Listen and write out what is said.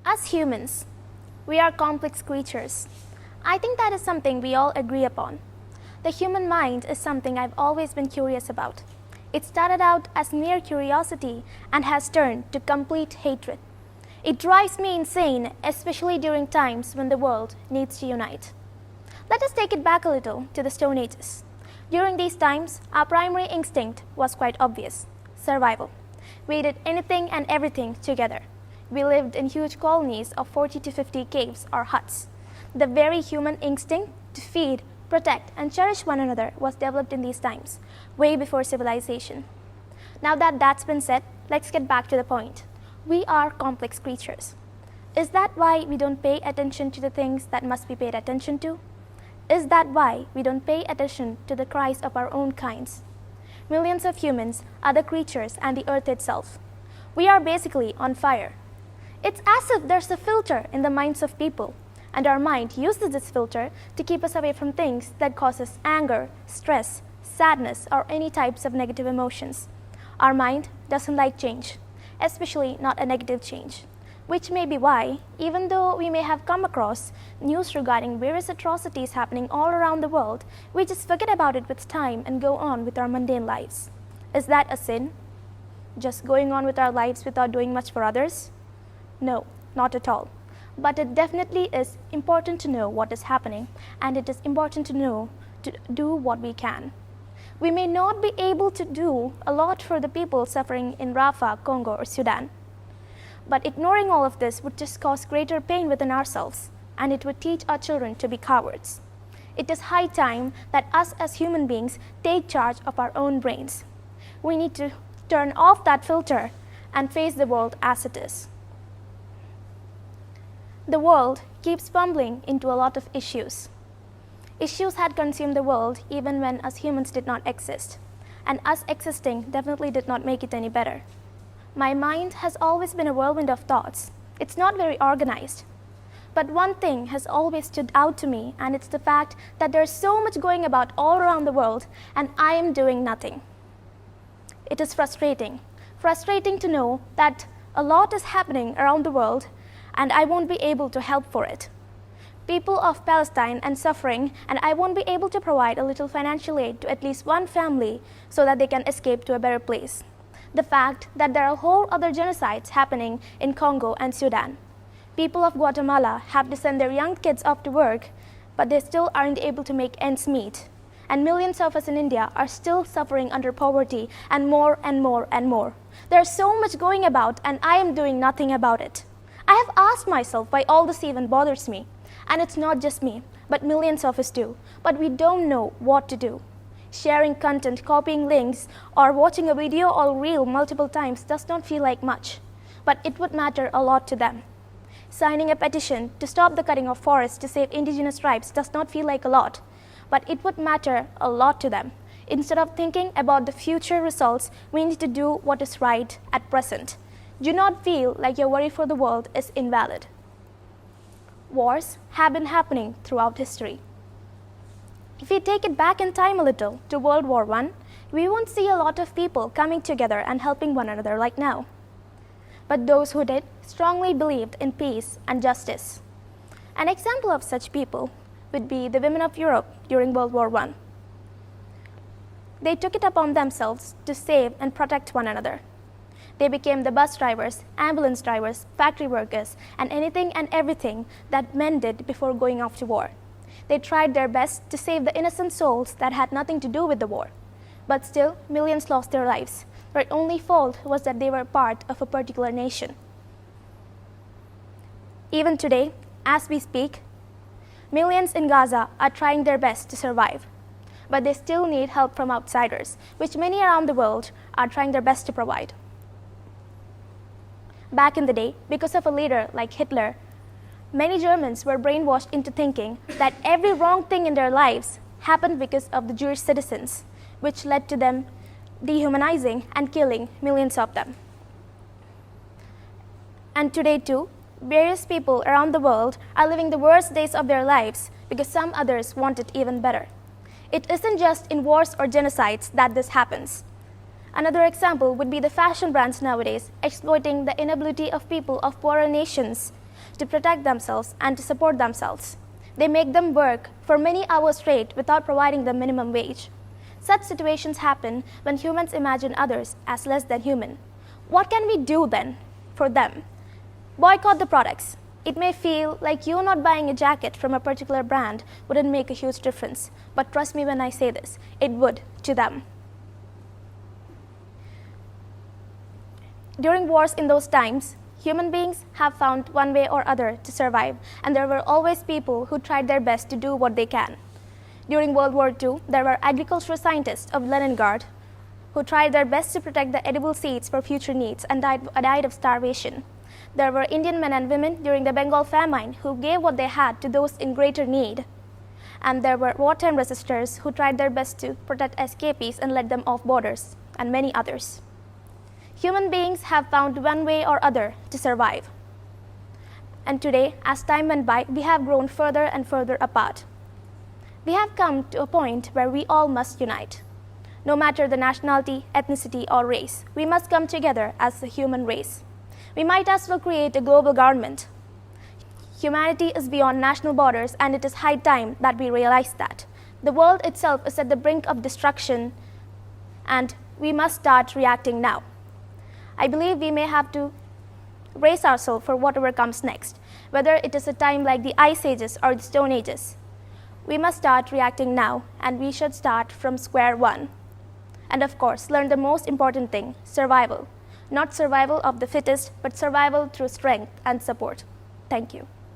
As humans, we are complex creatures. I think that is something we all agree upon. The human mind is something I've always been curious about. It started out as mere curiosity and has turned to complete hatred. It drives me insane, especially during times when the world needs to unite. Let us take it back a little to the Stone Ages. During these times, our primary instinct was quite obvious: survival. We did anything and everything together. We lived in huge colonies of 40 to 50 caves or huts. The very human instinct to feed, protect, and cherish one another was developed in these times, way before civilization. Now that that's been said, let's get back to the point. We are complex creatures. Is that why we don't pay attention to the things that must be paid attention to? Is that why we don't pay attention to the cries of our own kinds? Millions of humans, other creatures, and the earth itself. We are basically on fire. It's as if there's a filter in the minds of people, and our mind uses this filter to keep us away from things that cause us anger, stress, sadness, or any types of negative emotions. Our mind doesn't like change, especially not a negative change, which may be why, even though we may have come across news regarding various atrocities happening all around the world, we just forget about it with time and go on with our mundane lives. Is that a sin? Just going on with our lives without doing much for others? No, not at all. But it definitely is important to know what is happening, and it is important to know to do what we can. We may not be able to do a lot for the people suffering in Rafah, Congo, or Sudan. But ignoring all of this would just cause greater pain within ourselves, and it would teach our children to be cowards. It is high time that us as human beings take charge of our own brains. We need to turn off that filter and face the world as it is. The world keeps bumbling into a lot of issues. Issues had consumed the world even when us humans did not exist, and us existing definitely did not make it any better. My mind has always been a whirlwind of thoughts. It's not very organized. But one thing has always stood out to me, and it's the fact that there's so much going about all around the world, and I am doing nothing. It is frustrating. Frustrating to know that a lot is happening around the world, and I won't be able to help for it. People of Palestine and suffering, and I won't be able to provide a little financial aid to at least one family so that they can escape to a better place. The fact that there are whole other genocides happening in Congo and Sudan. People of Guatemala have to send their young kids off to work, but they still aren't able to make ends meet. And millions of us in India are still suffering under poverty, and more and more and more. There's so much going about, and I am doing nothing about it. I have asked myself why all this even bothers me. And it's not just me, but millions of us do. But we don't know what to do. Sharing content, copying links, or watching a video or reel multiple times does not feel like much. But it would matter a lot to them. Signing a petition to stop the cutting of forests to save indigenous tribes does not feel like a lot. But it would matter a lot to them. Instead of thinking about the future results, we need to do what is right at present. Do not feel like your worry for the world is invalid. Wars have been happening throughout history. If we take it back in time a little to World War I, we won't see a lot of people coming together and helping one another like now. But those who did strongly believed in peace and justice. An example of such people would be the women of Europe during World War I. They took it upon themselves to save and protect one another. They became the bus drivers, ambulance drivers, factory workers, and anything and everything that men did before going off to war. They tried their best to save the innocent souls that had nothing to do with the war. But still, millions lost their lives. Their only fault was that they were part of a particular nation. Even today, as we speak, millions in Gaza are trying their best to survive. But they still need help from outsiders, which many around the world are trying their best to provide. Back in the day, because of a leader like Hitler, many Germans were brainwashed into thinking that every wrong thing in their lives happened because of the Jewish citizens, which led to them dehumanizing and killing millions of them. And today too, various people around the world are living the worst days of their lives because some others want it even better. It isn't just in wars or genocides that this happens. Another example would be the fashion brands nowadays exploiting the inability of people of poorer nations to protect themselves and to support themselves. They make them work for many hours straight without providing them minimum wage. Such situations happen when humans imagine others as less than human. What can we do then for them? Boycott the products. It may feel like you not buying a jacket from a particular brand wouldn't make a huge difference, but trust me when I say this, it would to them. During wars in those times, human beings have found one way or other to survive, and there were always people who tried their best to do what they can. During World War II, there were agricultural scientists of Leningrad who tried their best to protect the edible seeds for future needs and died of starvation. There were Indian men and women during the Bengal famine who gave what they had to those in greater need. And there were wartime resistors who tried their best to protect escapees and let them off borders, and many others. Human beings have found one way or other to survive. And today, as time went by, we have grown further and further apart. We have come to a point where we all must unite. No matter the nationality, ethnicity, or race, we must come together as a human race. We might as well create a global government. Humanity is beyond national borders, and it is high time that we realize that. The world itself is at the brink of destruction, and we must start reacting now. I believe we may have to brace ourselves for whatever comes next, whether it is a time like the Ice Ages or the Stone Ages. We must start reacting now, and we should start from square one. And of course, learn the most important thing, survival. Not survival of the fittest, but survival through strength and support. Thank you.